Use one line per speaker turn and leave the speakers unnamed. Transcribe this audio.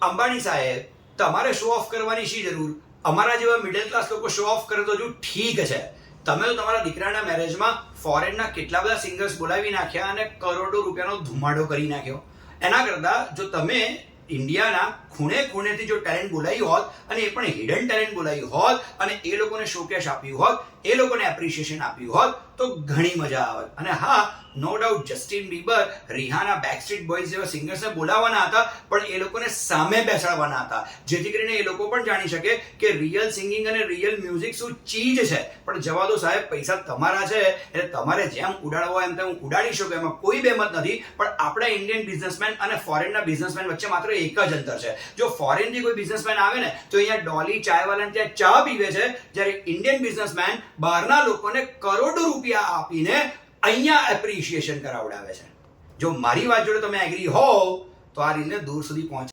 અંબાણી સાહેબ, તમારે show of કરવાની શી જરૂર? અમારા જેવા મિડલ ક્લાસ લોકો શો ઓફ કરે તો જો ઠીક છે. તમે તો તમારા દીકરાના મેરેજમાં ફોરેનના કેટલા બધા સિંગર્સ બોલાવી નાખ્યા અને કરોડો રૂપિયાનો ધુમાડો કરી નાખ્યો. એના કરતા જો તમે ઇન્ડિયાના ખૂણે ખૂણેથી જો ટેલેન્ટ બોલાવી હોત અને એ પણ હિડન ટેલેન્ટ બોલાવી હોત અને એ લોકોને શોકેસ આપ્યું હોત, એ લોકોને એપ્રિશિએશન આપ્યું હોત તો ઘણી મજા આવત. અને હા, no doubt Justin Bieber, રિહાના, બેકસ્ટ્રીટ boys જેવા સિંગર્સને બોલાવવાના હતા, પણ એ લોકોને સામે બેસાડવાના હતા, જેથી કરીને એ લોકો પણ જાણી શકે કે રિયલ સિંગિંગ અને રિયલ મ્યુઝિક શું ચીજ છે. પણ જવા દો સાહેબ, પૈસા તમારા છે એટલે તમારે જેમ ઉડાડવો એમ તેમ ઉડાડી શકો, એમાં કોઈ બેમત નથી. પણ આપણા ઇન્ડિયન બિઝનેસમેન અને ફોરેનના બિઝનેસમેન વચ્ચે માત્ર એક જ અંતર છે. જો ફોરેનથી કોઈ બિઝનેસમેન આવે ને તો અહીંયા ડોલી ચાયવાલાને ત્યાં ચા પીવે છે, જ્યારે ઇન્ડિયન બિઝનેસમેન બહારના લોકોને કરોડો રૂપિયા આપીને અહીંયા એપ્રિશિએશન કરાવડાવે છે. જો મારી વાત જોડે તમે એગ્રી હોવ તો આ રીતને દૂર સુધી પહોંચે.